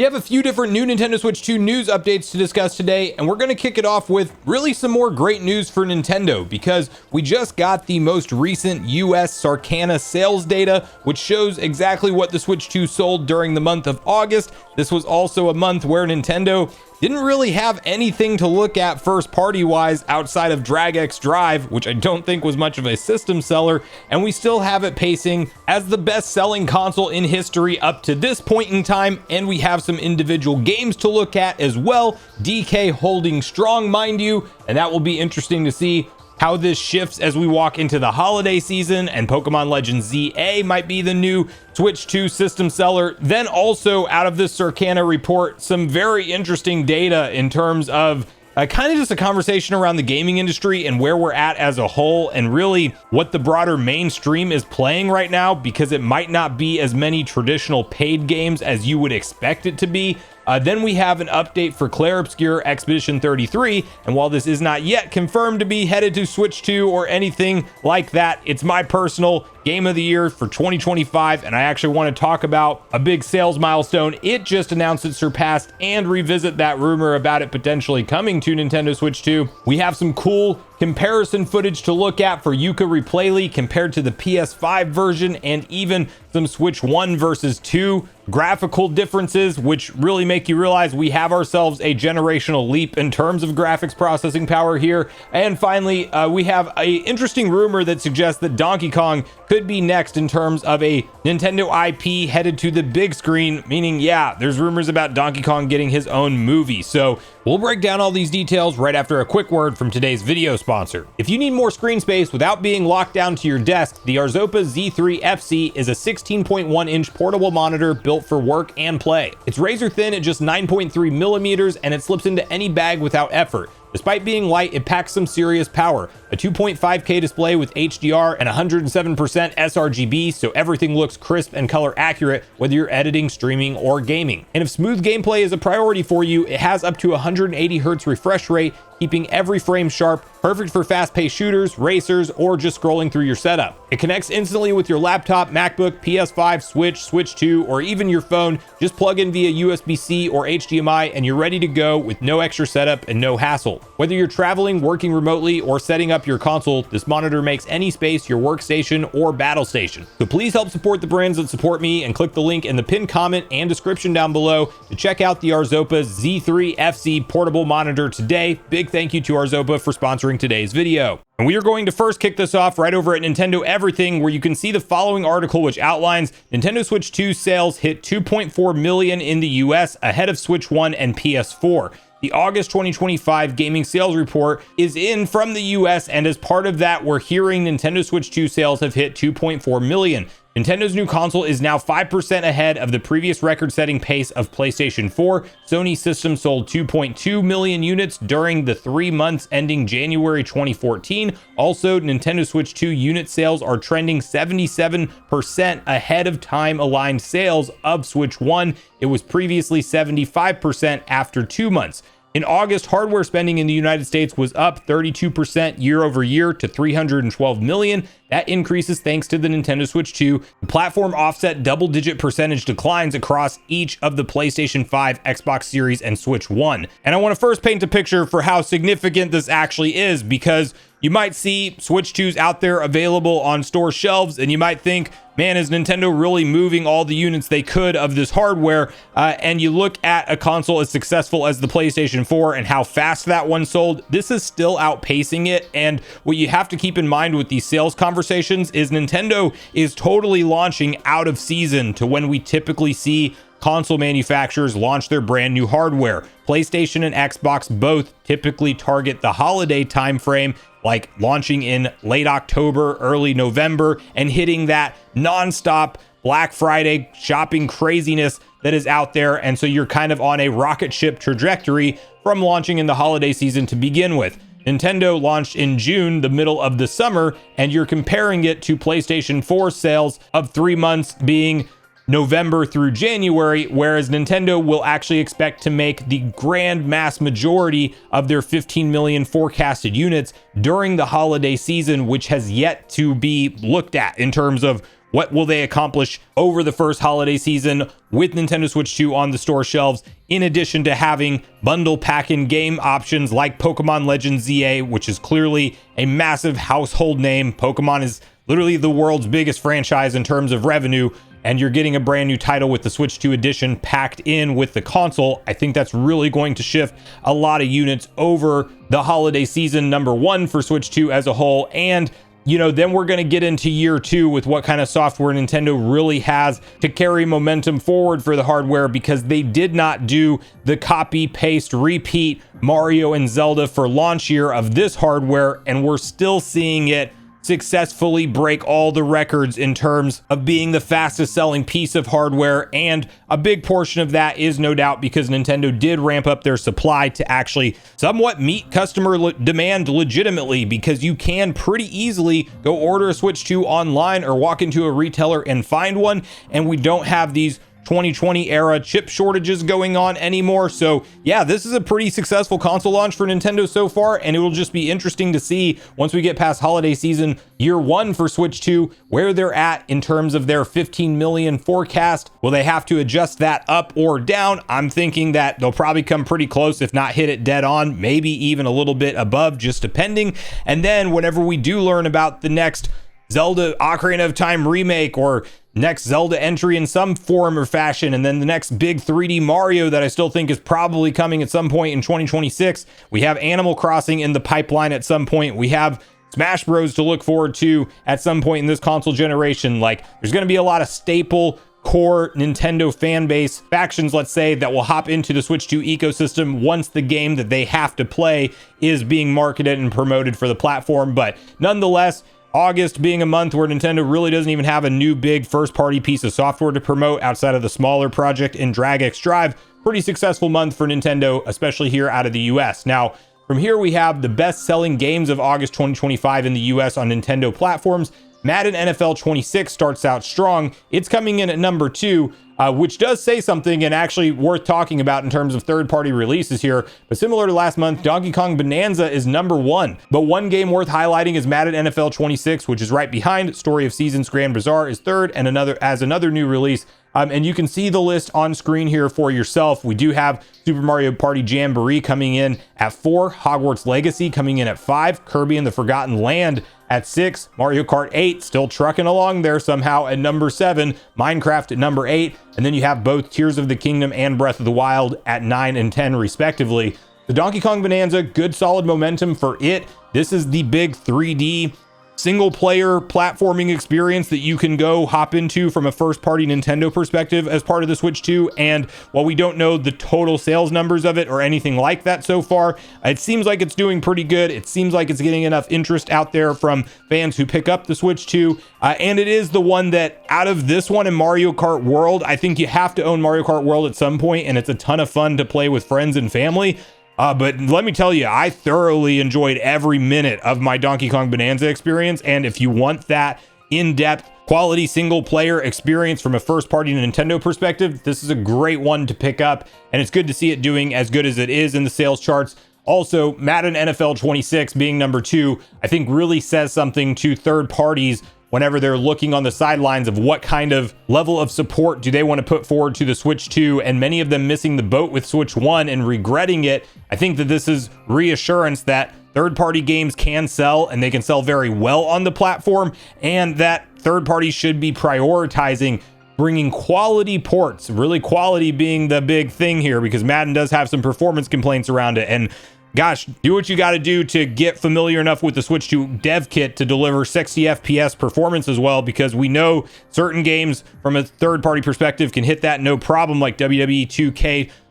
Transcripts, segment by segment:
We have a few different new Nintendo Switch 2 news updates to discuss today, and we're going to kick it off with really some more great news for Nintendo because we just got the most recent US Circana sales data, which shows exactly what the Switch 2 sold during the month of August. This was also a month where Nintendo didn't really have anything to look at first party wise outside of Drag X Drive, which I don't think was much of a system seller, and we still have it pacing as the best selling console in history up to this point in time, and we have some individual games to look at as well. DK holding strong, mind you, and that will be interesting to see how this shifts as we walk into the holiday season, and Pokemon Legends ZA might be the new Switch 2 system seller. Then also out of this Circana report, some very interesting data in terms of kind of just a conversation around the gaming industry and where we're at as a whole, and really what the broader mainstream is playing right now, because it might not be as many traditional paid games as you would expect it to be. Then we have an update for Clair Obscur Expedition 33, and while this is not yet confirmed to be headed to Switch 2 or anything like that, it's my personal game of the year for 2025, and I actually want to talk about a big sales milestone it just announced it surpassed and revisit that rumor about it potentially coming to Nintendo Switch 2. We have some cool comparison footage to look at for Yooka Replaylee compared to the PS5 version, and even some Switch 1 versus 2 graphical differences, which really make you realize we have ourselves a generational leap in terms of graphics processing power here. And finally, we have a interesting rumor that suggests that Donkey Kong could be next in terms of a Nintendo IP headed to the big screen, meaning, yeah, there's rumors about Donkey Kong getting his own movie. So we'll break down all these details right after a quick word from today's video sponsor. If you need more screen space without being locked down to your desk, the Arzopa Z3 FC is a 16.1-inch portable monitor built for work and play. It's razor thin at just 9.3 millimeters, and it slips into any bag without effort. Despite being light, it packs some serious power. A 2.5K display with HDR and 107% sRGB, so everything looks crisp and color accurate, whether you're editing, streaming, or gaming. And if smooth gameplay is a priority for you, it has up to 180 Hz refresh rate, keeping every frame sharp, perfect for fast-paced shooters, racers, or just scrolling through your setup. It connects instantly with your laptop, MacBook, PS5, Switch, Switch 2, or even your phone. Just plug in via USB-C or HDMI and you're ready to go with no extra setup and no hassle. Whether you're traveling, working remotely, or setting up your console, this monitor makes any space your workstation or battle station. So please help support the brands that support me and click the link in the pinned comment and description down below to check out the Arzopa Z3 FC portable monitor today. Big thank you to Arzopa for sponsoring today's video. And we are going to first kick this off right over at Nintendo Everything, where you can see the following article, which outlines Nintendo Switch 2 sales hit 2.4 million in the US, ahead of Switch 1 and PS4. The August 2025 gaming sales report is in from the US, and as part of that, we're hearing Nintendo Switch 2 sales have hit 2.4 million. Nintendo's new console is now 5% ahead of the previous record-setting pace of PlayStation 4. Sony's system sold 2.2 million units during the 3 months ending January 2014. Also, Nintendo Switch 2 unit sales are trending 77% ahead of time-aligned sales of Switch 1. It was previously 75% after 2 months. In August, hardware spending in the United States was up 32% year over year to 312 million. That increases thanks to the Nintendo Switch 2. The platform offset double-digit percentage declines across each of the PlayStation 5, Xbox Series, and Switch 1. And I want to first paint a picture for how significant this actually is, because you might see Switch 2s out there available on store shelves, and you might think, man, is Nintendo really moving all the units they could of this hardware? And you look at a console as successful as the PlayStation 4 and how fast that one sold. This is still outpacing it. And what you have to keep in mind with these sales conversations is Nintendo is totally launching out of season to when we typically see console manufacturers launch their brand new hardware. PlayStation and Xbox both typically target the holiday timeframe, like launching in late October, early November, and hitting that nonstop Black Friday shopping craziness that is out there. And so you're kind of on a rocket ship trajectory from launching in the holiday season to begin with. Nintendo launched in June, the middle of the summer, and you're comparing it to PlayStation 4 sales of 3 months being November through January, whereas Nintendo will actually expect to make the grand mass majority of their 15 million forecasted units during the holiday season, which has yet to be looked at in terms of What will they accomplish over the first holiday season with Nintendo Switch 2 on the store shelves, in addition to having bundle pack-in game options like Pokemon Legends ZA, which is clearly a massive household name. Pokemon is literally the world's biggest franchise in terms of revenue, and you're getting a brand new title with the Switch 2 edition packed in with the console. I think that's really going to shift a lot of units over the holiday season, number one, for Switch 2 as a whole. And then we're going to get into year two with what kind of software Nintendo really has to carry momentum forward for the hardware, because they did not do the copy, paste, repeat Mario and Zelda for launch year of this hardware, and we're still seeing it successfully break all the records in terms of being the fastest selling piece of hardware. And a big portion of that is no doubt because Nintendo did ramp up their supply to actually somewhat meet customer demand legitimately, because you can pretty easily go order a Switch 2 online or walk into a retailer and find one, and we don't have these 2020 era chip shortages going on anymore. So yeah, this is a pretty successful console launch for Nintendo so far, and it will just be interesting to see once we get past holiday season year one for Switch 2 where they're at in terms of their 15 million forecast. Will they have to adjust that up or down? I'm thinking that they'll probably come pretty close, if not hit it dead on, maybe even a little bit above, just depending. And then whenever we do learn about the next Zelda Ocarina of Time remake or next Zelda entry in some form or fashion, and then the next big 3D Mario that I still think is probably coming at some point in 2026. We have Animal Crossing in the pipeline at some point. We have Smash Bros to look forward to at some point in this console generation. Like, there's going to be a lot of staple core Nintendo fan base factions, let's say, that will hop into the Switch 2 ecosystem once the game that they have to play is being marketed and promoted for the platform. But nonetheless, August being a month where Nintendo really doesn't even have a new big first-party piece of software to promote outside of the smaller project in Drag X Drive, pretty successful month for Nintendo, especially here out of the US. Now, from here we have the best-selling games of August 2025 in the US on Nintendo platforms. Madden NFL 26 starts out strong. It's coming in at number 2, which does say something and actually worth talking about in terms of third-party releases here. But similar to last month, Donkey Kong Bonanza is number 1. But one game worth highlighting is Madden NFL 26, which is right behind. Story of Seasons Grand Bazaar is third, and another new release. And you can see the list on screen here for yourself. We do have Super Mario Party Jamboree coming in at 4, Hogwarts Legacy coming in at 5, Kirby and the Forgotten Land at 6, Mario Kart 8 still trucking along there somehow at number 7, Minecraft at number 8, and then you have both Tears of the Kingdom and Breath of the Wild at 9 and 10 respectively. The Donkey Kong Bonanza, good solid momentum for it. This is the big 3D single player platforming experience that you can go hop into from a first party Nintendo perspective as part of the Switch 2. And while we don't know the total sales numbers of it or anything like that so far, it seems like it's doing pretty good. It seems like it's getting enough interest out there from fans who pick up the Switch 2. And it is the one that, out of this one and Mario Kart World, I think you have to own Mario Kart World at some point, and it's a ton of fun to play with friends and family. But let me tell you, I thoroughly enjoyed every minute of my Donkey Kong Bonanza experience. And if you want that in-depth, quality single-player experience from a first-party Nintendo perspective, this is a great one to pick up. And it's good to see it doing as good as it is in the sales charts. Also, Madden NFL 26 being number 2, I think really says something to third parties whenever they're looking on the sidelines of what kind of level of support do they want to put forward to the Switch 2, and many of them missing the boat with Switch 1 and regretting it. I think that this is reassurance that third-party games can sell, and they can sell very well on the platform, and that third parties should be prioritizing bringing quality ports, really quality being the big thing here, because Madden does have some performance complaints around it. And gosh, do what you got to do to get familiar enough with the Switch 2 dev kit to deliver 60 FPS performance as well, because we know certain games from a third-party perspective can hit that no problem, like WWE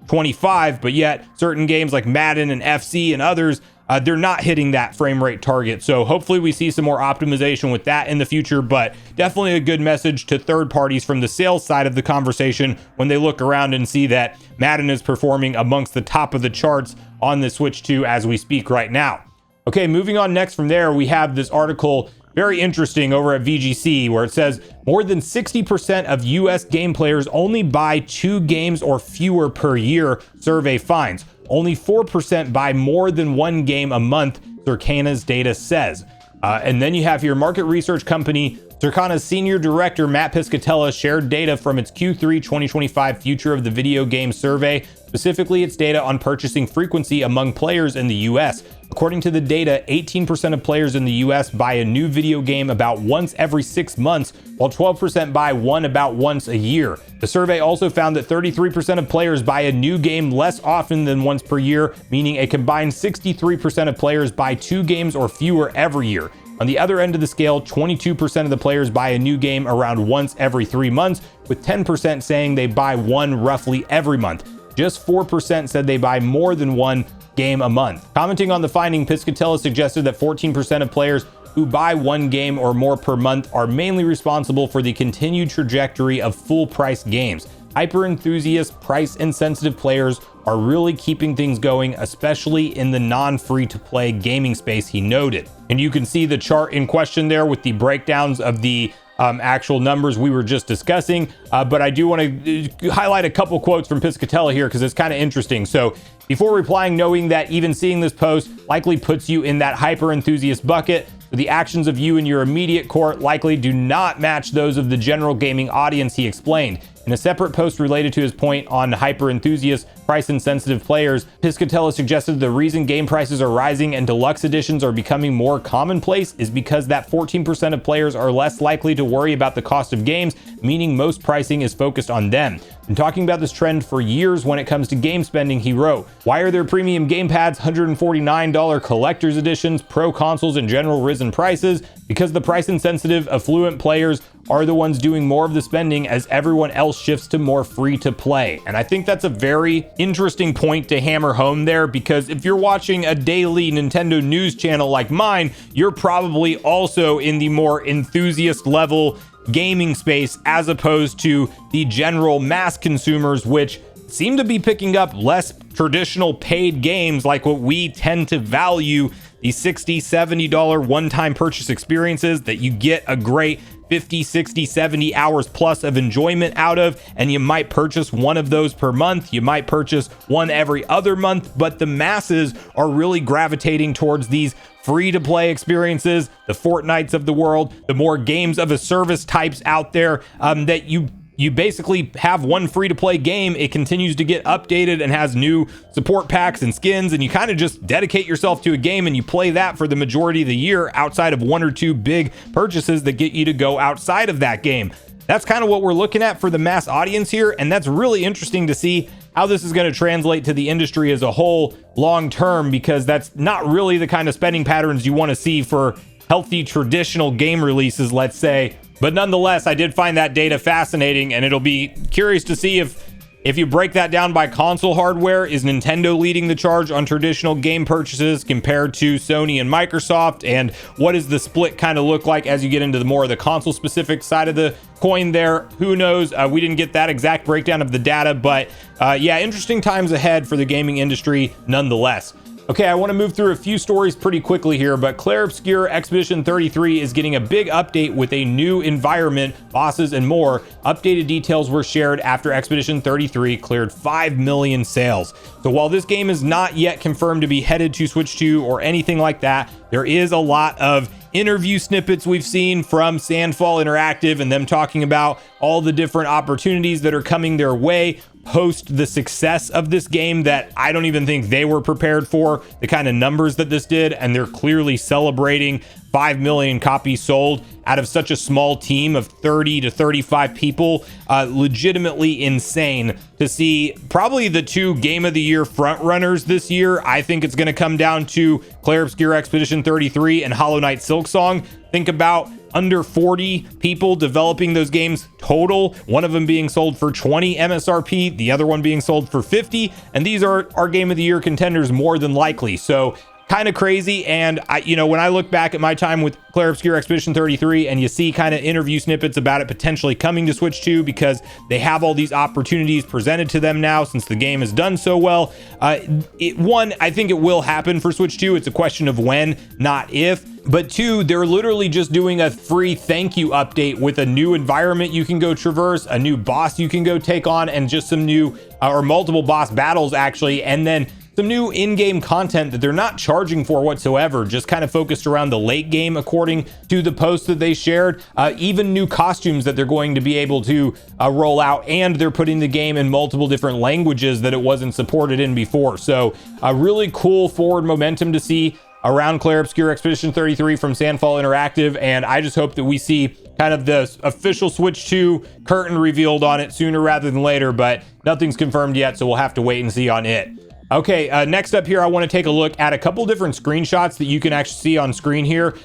2K25, but yet certain games like Madden and FC and others, they're not hitting that frame rate target. So hopefully we see some more optimization with that in the future, but definitely a good message to third parties from the sales side of the conversation when they look around and see that Madden is performing amongst the top of the charts on the Switch 2 as we speak right now. Okay, moving on next from there, we have this article, very interesting, over at VGC, where it says more than 60% of US game players only buy 2 games or fewer per year, survey finds. Only 4% buy more than 1 game a month, Circana's data says. And then you have your market research company Circana's senior director, Matt Piscatella, shared data from its Q3 2025 Future of the Video Game survey, specifically its data on purchasing frequency among players in the US. According to the data, 18% of players in the US buy a new video game about once every 6 months, while 12% buy one about once a year. The survey also found that 33% of players buy a new game less often than once per year, meaning a combined 63% of players buy 2 games or fewer every year. On the other end of the scale, 22% of the players buy a new game around once every 3 months, with 10% saying they buy one roughly every month. Just 4% said they buy more than one game a month. Commenting on the finding, Piscatella suggested that 14% of players who buy one game or more per month are mainly responsible for the continued trajectory of full-price games. Hyper-enthusiast, price-insensitive players are really keeping things going, especially in the non-free-to-play gaming space, he noted. And you can see the chart in question there with the breakdowns of the actual numbers we were just discussing. But I do want to highlight a couple quotes from Piscatella here because it's kind of interesting. So before replying, knowing that even seeing this post likely puts you in that hyper-enthusiast bucket, the actions of you and your immediate court likely do not match those of the general gaming audience, he explained. In a separate post related to his point on hyper-enthusiast, price-insensitive players, Piscatella suggested the reason game prices are rising and deluxe editions are becoming more commonplace is because that 14% of players are less likely to worry about the cost of games, meaning most pricing is focused on them. Been talking about this trend for years when it comes to game spending, he wrote. Why are there premium gamepads, $149 collector's editions, pro consoles, and general risen prices? Because the price-insensitive, affluent players are the ones doing more of the spending as everyone else shifts to more free-to-play. And I think that's a very interesting point to hammer home there, because if you're watching a daily Nintendo news channel like mine, you're probably also in the more enthusiast level gaming space as opposed to the general mass consumers, which seem to be picking up less traditional paid games like what we tend to value, the $60, $70 one-time purchase experiences that you get a great 50, 60, 70 hours plus of enjoyment out of, and you might purchase one of those per month, you might purchase one every other month, but the masses are really gravitating towards these free-to-play experiences, the Fortnites of the world, the more games of a service types out there that you basically have one free-to-play game. It continues to get updated and has new support packs and skins, and you kind of just dedicate yourself to a game and you play that for the majority of the year outside of one or two big purchases that get you to go outside of that game. That's kind of what we're looking at for the mass audience here, and that's really interesting to see how this is going to translate to the industry as a whole long term, because that's not really the kind of spending patterns you want to see for healthy traditional game releases, let's say. But nonetheless, I did find that data fascinating, and it'll be curious to see if you break that down by console hardware, is Nintendo leading the charge on traditional game purchases compared to Sony and Microsoft, and what does the split kind of look like as you get into the more of the console specific side of the coin there? Who knows? We didn't get that exact breakdown of the data, but yeah, interesting times ahead for the gaming industry nonetheless. Okay, I want to move through a few stories pretty quickly here, but Clair Obscur Expedition 33 is getting a big update with a new environment, bosses, and more. Updated details were shared after Expedition 33 cleared 5 million sales. So while this game is not yet confirmed to be headed to Switch 2 or anything like that, there is a lot of interview snippets we've seen from Sandfall Interactive and them talking about all the different opportunities that are coming their way post the success of this game that I don't even think they were prepared for, the kind of numbers that this did, and they're clearly celebrating 5 million copies sold out of such a small team of 30 to 35 people. Legitimately insane to see. Probably the two Game of the Year front runners this year. I think it's going to come down to Clair Obscur Expedition 33 and Hollow Knight Silksong. Think about under 40 people developing those games total, one of them being sold for 20 MSRP, the other one being sold for 50, and these are our Game of the Year contenders more than likely. So kind of crazy. And when I look back at my time with Clair Obscur Expedition 33 and you see kind of interview snippets about it potentially coming to Switch 2 because they have all these opportunities presented to them now since the game has done so well. I think it will happen for Switch 2. It's a question of when, not if. But two, they're literally just doing a free thank you update with a new environment you can go traverse, a new boss you can go take on, and just some new or multiple boss battles actually, and then some new in-game content that they're not charging for whatsoever, just kind of focused around the late game according to the post that they shared. Even new costumes that they're going to be able to roll out, and they're putting the game in multiple different languages that it wasn't supported in before. So a really cool forward momentum to see around Clair Obscur Expedition 33 from Sandfall Interactive, and I just hope that we see kind of the official Switch 2 curtain revealed on it sooner rather than later, but nothing's confirmed yet, so we'll have to wait and see on it. Okay, next up here, I want to take a look at a couple different screenshots that you can actually see on screen here,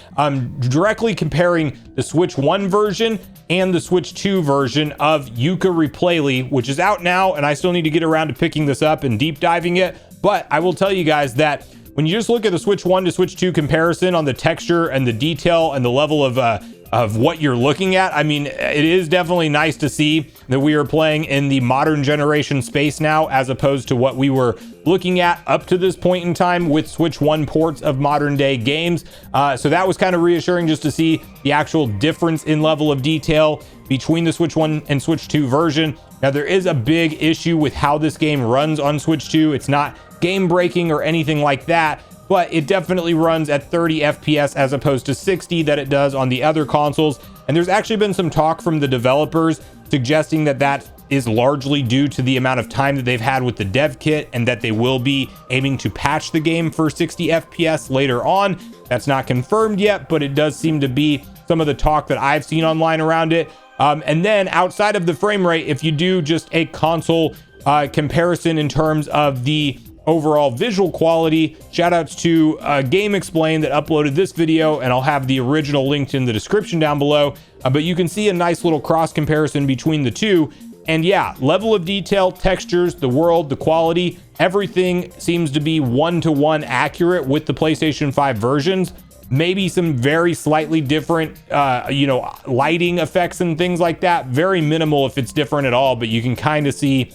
directly comparing the Switch 1 version and the Switch 2 version of Yooka Replaylee, which is out now, and I still need to get around to picking this up and deep diving it, but I will tell you guys that when you just look at the Switch 1 to Switch 2 comparison on the texture and the detail and the level of what you're looking at, I mean, it is definitely nice to see that we are playing in the modern generation space now, as opposed to what we were looking at up to this point in time with Switch 1 ports of modern day games. So that was kind of reassuring just to see the actual difference in level of detail between the Switch 1 and Switch 2 version. Now, there is a big issue with how this game runs on Switch 2. It's not game breaking or anything like that, but it definitely runs at 30 FPS as opposed to 60 that it does on the other consoles. And there's actually been some talk from the developers suggesting that that is largely due to the amount of time that they've had with the dev kit, and that they will be aiming to patch the game for 60 FPS later on. That's not confirmed yet, but it does seem to be some of the talk that I've seen online around it. And then outside of the frame rate, if you do just a console comparison in terms of the overall visual quality, shout outs to Game Explain that uploaded this video, and I'll have the original linked in the description down below. But you can see a nice little cross comparison between the two. And yeah, level of detail, textures, the world, the quality, everything seems to be one-to-one accurate with the PlayStation 5 versions. Maybe some very slightly different, lighting effects and things like that. Very minimal if it's different at all, but you can kind of see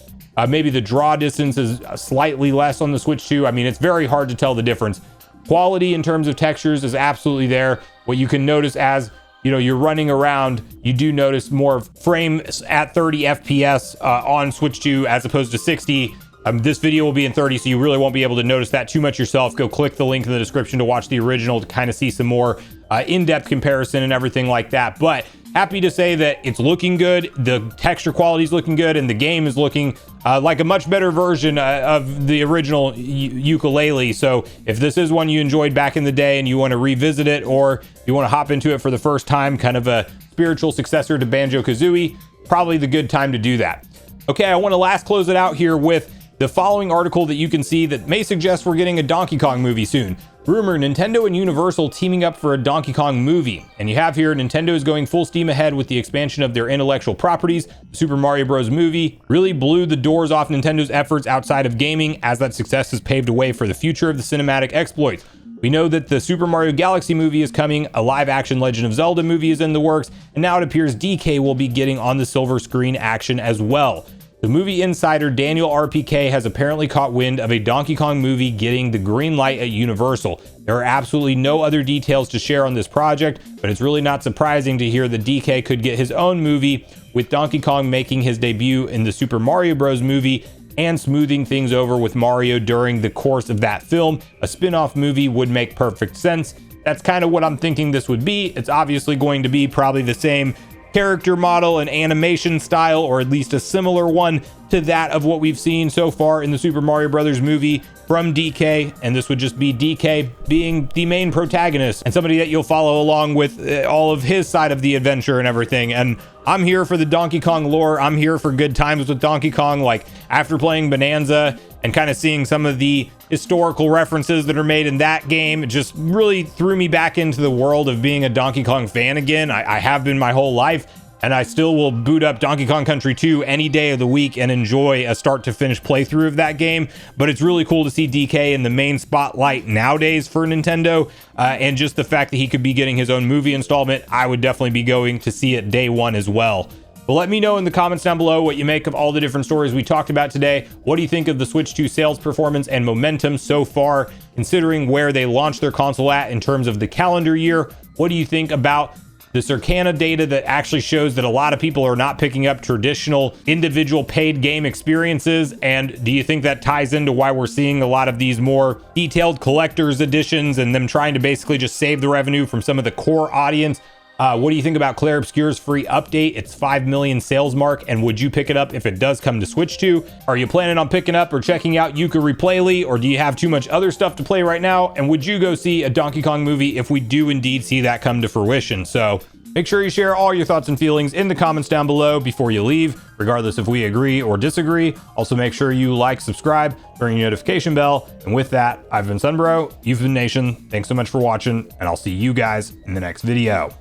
maybe the draw distance is slightly less on the Switch 2. I mean, it's very hard to tell the difference. Quality in terms of textures is absolutely there. What you can notice as you're running around, you do notice more frames at 30 FPS on Switch 2 as opposed to 60. This video will be in 30, so you really won't be able to notice that too much yourself. Go click the link in the description to watch the original to kind of see some more in-depth comparison and everything like that. But happy to say that it's looking good. The texture quality is looking good, and the game is looking like a much better version of the original Yooka-Laylee. So if this is one you enjoyed back in the day and you want to revisit it, or you want to hop into it for the first time, kind of a spiritual successor to Banjo-Kazooie, probably the good time to do that. Okay, I want to last close it out here with the following article that you can see that may suggest we're getting a Donkey Kong movie soon. Rumor, Nintendo and Universal teaming up for a Donkey Kong movie. And you have here, Nintendo is going full steam ahead with the expansion of their intellectual properties. The Super Mario Bros. Movie really blew the doors off Nintendo's efforts outside of gaming, as that success has paved the way for the future of the cinematic exploits. We know that the Super Mario Galaxy movie is coming, a live-action Legend of Zelda movie is in the works, and now it appears DK will be getting on the silver screen action as well. The movie insider Daniel RPK has apparently caught wind of a Donkey Kong movie getting the green light at Universal. There are absolutely no other details to share on this project, but it's really not surprising to hear that DK could get his own movie, with Donkey Kong making his debut in the Super Mario Bros. Movie and smoothing things over with Mario during the course of that film. A spin-off movie would make perfect sense. That's kind of what I'm thinking this would be. It's obviously going to be probably the same character model and animation style, or at least a similar one to that of what we've seen so far in the Super Mario Brothers movie from DK, and this would just be DK being the main protagonist and somebody that you'll follow along with all of his side of the adventure and everything. And I'm here for the Donkey Kong lore. I'm here for good times with Donkey Kong. Like, after playing Bonanza and kind of seeing some of the historical references that are made in that game, it just really threw me back into the world of being a Donkey Kong fan again. I have been my whole life, and I still will boot up Donkey Kong Country 2 any day of the week and enjoy a start to finish playthrough of that game. But it's really cool to see DK in the main spotlight nowadays for Nintendo, and just the fact that he could be getting his own movie installment, I would definitely be going to see it day one as well. But let me know in the comments down below what you make of all the different stories we talked about today. What do you think of the Switch 2 sales performance and momentum so far, considering where they launched their console at in terms of the calendar year? What do you think about the Circana data that actually shows that a lot of people are not picking up traditional individual paid game experiences? And do you think that ties into why we're seeing a lot of these more detailed collector's editions and them trying to basically just save the revenue from some of the core audience? What do you think about Clair Obscur's free update? It's 5 million sales mark, and would you pick it up if it does come to Switch 2? Are you planning on picking up or checking out Yooka Replaylee, or do you have too much other stuff to play right now? And would you go see a Donkey Kong movie if we do indeed see that come to fruition? So make sure you share all your thoughts and feelings in the comments down below before you leave, regardless if we agree or disagree. Also, make sure you like, subscribe, turn your notification bell. And with that, I've been Sunbro, you've been Nation. Thanks so much for watching, and I'll see you guys in the next video.